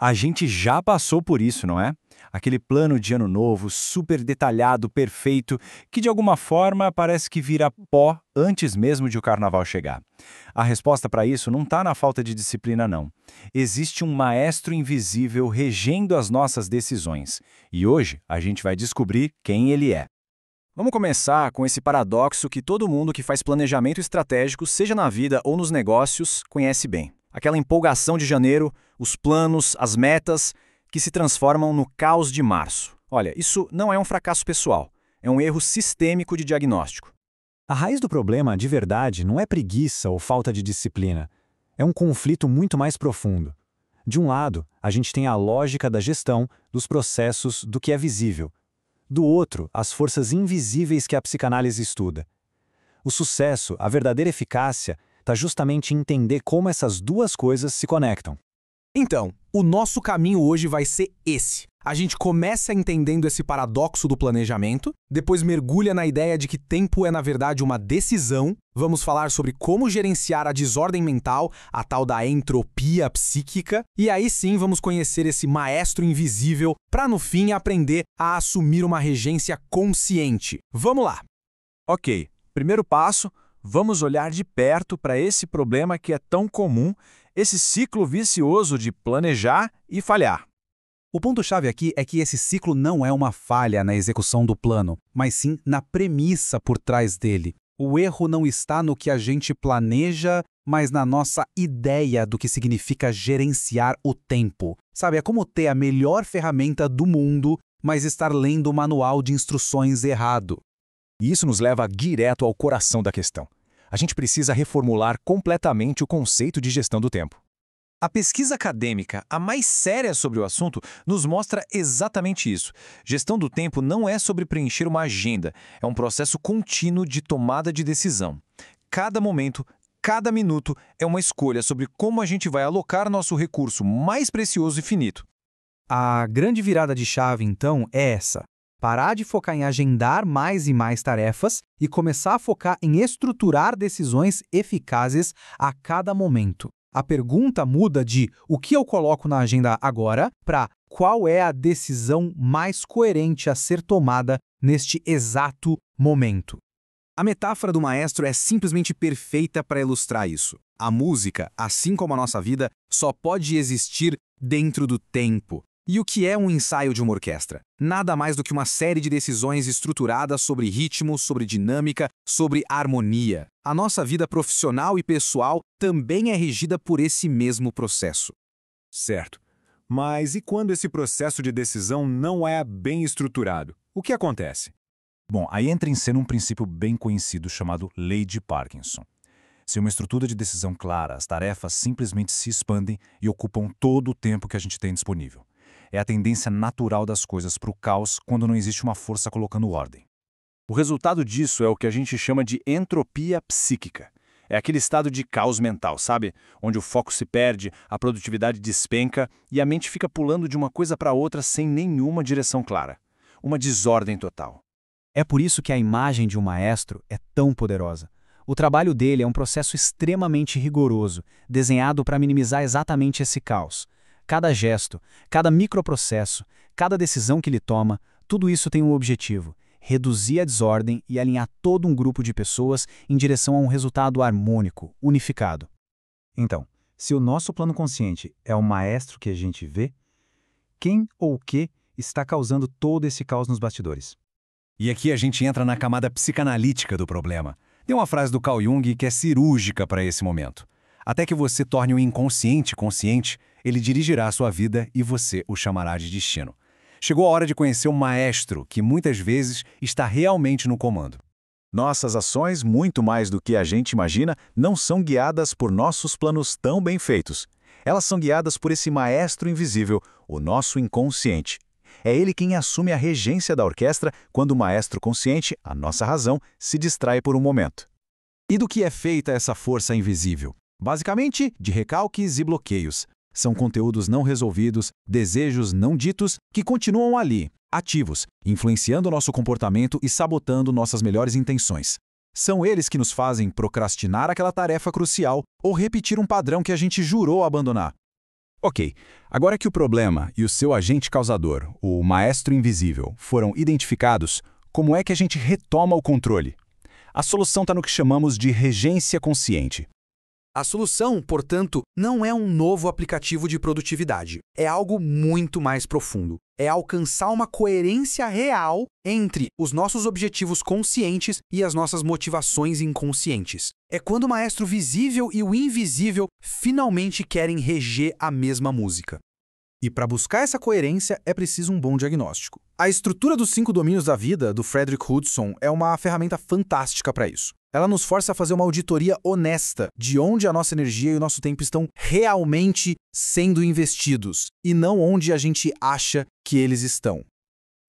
A gente já passou por isso, não é? Aquele plano de ano novo, super detalhado, perfeito, que de alguma forma parece que vira pó antes mesmo de o carnaval chegar. A resposta para isso não está na falta de disciplina, não. Existe um maestro invisível regendo as nossas decisões. E hoje a gente vai descobrir quem ele é. Vamos começar com esse paradoxo que todo mundo que faz planejamento estratégico, seja na vida ou nos negócios, conhece bem. Aquela empolgação de janeiro, os planos, as metas, que se transformam no caos de março. Olha, isso não é um fracasso pessoal, é um erro sistêmico de diagnóstico. A raiz do problema, de verdade, não é preguiça ou falta de disciplina. É um conflito muito mais profundo. De um lado, a gente tem a lógica da gestão, dos processos, do que é visível. Do outro, as forças invisíveis que a psicanálise estuda. O sucesso, a verdadeira eficácia, está justamente em entender como essas duas coisas se conectam. Então, o nosso caminho hoje vai ser esse. A gente começa entendendo esse paradoxo do planejamento, depois mergulha na ideia de que tempo é, na verdade, uma decisão. Vamos falar sobre como gerenciar a desordem mental, a tal da entropia psíquica, e aí sim vamos conhecer esse maestro invisível para, no fim, aprender a assumir uma regência consciente. Vamos lá! Ok, primeiro passo, vamos olhar de perto para esse problema que é tão comum, esse ciclo vicioso de planejar e falhar. O ponto-chave aqui é que esse ciclo não é uma falha na execução do plano, mas sim na premissa por trás dele. O erro não está no que a gente planeja, mas na nossa ideia do que significa gerenciar o tempo. Sabe, é como ter a melhor ferramenta do mundo, mas estar lendo o manual de instruções errado. E isso nos leva direto ao coração da questão. A gente precisa reformular completamente o conceito de gestão do tempo. A pesquisa acadêmica, a mais séria sobre o assunto, nos mostra exatamente isso. Gestão do tempo não é sobre preencher uma agenda, é um processo contínuo de tomada de decisão. Cada momento, cada minuto é uma escolha sobre como a gente vai alocar nosso recurso mais precioso e finito. A grande virada de chave, então, é essa. Parar de focar em agendar mais e mais tarefas e começar a focar em estruturar decisões eficazes a cada momento. A pergunta muda de o que eu coloco na agenda agora para qual é a decisão mais coerente a ser tomada neste exato momento. A metáfora do maestro é simplesmente perfeita para ilustrar isso. A música, assim como a nossa vida, só pode existir dentro do tempo. E o que é um ensaio de uma orquestra? Nada mais do que uma série de decisões estruturadas sobre ritmo, sobre dinâmica, sobre harmonia. A nossa vida profissional e pessoal também é regida por esse mesmo processo. Certo. Mas e quando esse processo de decisão não é bem estruturado? O que acontece? Bom, aí entra em cena um princípio bem conhecido chamado Lei de Parkinson. Sem uma estrutura de decisão clara, as tarefas simplesmente se expandem e ocupam todo o tempo que a gente tem disponível. É a tendência natural das coisas para o caos quando não existe uma força colocando ordem. O resultado disso é o que a gente chama de entropia psíquica. É aquele estado de caos mental, sabe? Onde o foco se perde, a produtividade despenca e a mente fica pulando de uma coisa para outra sem nenhuma direção clara. Uma desordem total. É por isso que a imagem de um maestro é tão poderosa. O trabalho dele é um processo extremamente rigoroso, desenhado para minimizar exatamente esse caos. Cada gesto, cada microprocesso, cada decisão que ele toma, tudo isso tem um objetivo: reduzir a desordem e alinhar todo um grupo de pessoas em direção a um resultado harmônico, unificado. Então, se o nosso plano consciente é o maestro que a gente vê, quem ou o que está causando todo esse caos nos bastidores? E aqui a gente entra na camada psicanalítica do problema. Tem uma frase do Carl Jung que é cirúrgica para esse momento. Até que você torne o inconsciente consciente, ele dirigirá a sua vida e você o chamará de destino. Chegou a hora de conhecer o maestro, que muitas vezes está realmente no comando. Nossas ações, muito mais do que a gente imagina, não são guiadas por nossos planos tão bem feitos. Elas são guiadas por esse maestro invisível, o nosso inconsciente. É ele quem assume a regência da orquestra quando o maestro consciente, a nossa razão, se distrai por um momento. E do que é feita essa força invisível? Basicamente, de recalques e bloqueios. São conteúdos não resolvidos, desejos não ditos, que continuam ali, ativos, influenciando nosso comportamento e sabotando nossas melhores intenções. São eles que nos fazem procrastinar aquela tarefa crucial ou repetir um padrão que a gente jurou abandonar. Ok, agora que o problema e o seu agente causador, o maestro invisível, foram identificados, como é que a gente retoma o controle? A solução está no que chamamos de regência consciente. A solução, portanto, não é um novo aplicativo de produtividade. É algo muito mais profundo. É alcançar uma coerência real entre os nossos objetivos conscientes e as nossas motivações inconscientes. É quando o maestro visível e o invisível finalmente querem reger a mesma música. E para buscar essa coerência é preciso um bom diagnóstico. A estrutura dos 5 domínios da vida, do Frederick Hudson, é uma ferramenta fantástica para isso. Ela nos força a fazer uma auditoria honesta de onde a nossa energia e o nosso tempo estão realmente sendo investidos, e não onde a gente acha que eles estão.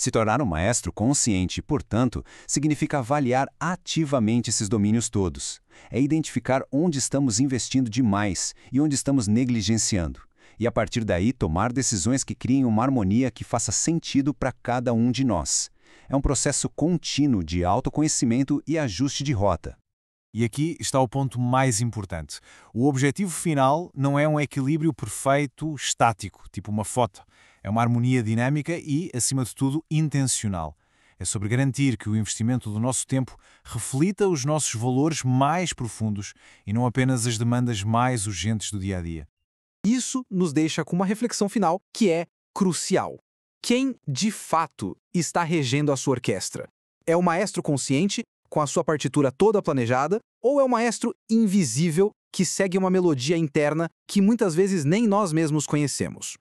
Se tornar um maestro consciente, portanto, significa avaliar ativamente esses domínios todos. É identificar onde estamos investindo demais e onde estamos negligenciando. E a partir daí tomar decisões que criem uma harmonia que faça sentido para cada um de nós. É um processo contínuo de autoconhecimento e ajuste de rota. E aqui está o ponto mais importante. O objetivo final não é um equilíbrio perfeito, estático, tipo uma foto. É uma harmonia dinâmica e, acima de tudo, intencional. É sobre garantir que o investimento do nosso tempo reflita os nossos valores mais profundos e não apenas as demandas mais urgentes do dia a dia. Isso nos deixa com uma reflexão final que é crucial. Quem, de fato, está regendo a sua orquestra? É o maestro consciente, com a sua partitura toda planejada, ou é o maestro invisível que segue uma melodia interna que muitas vezes nem nós mesmos conhecemos?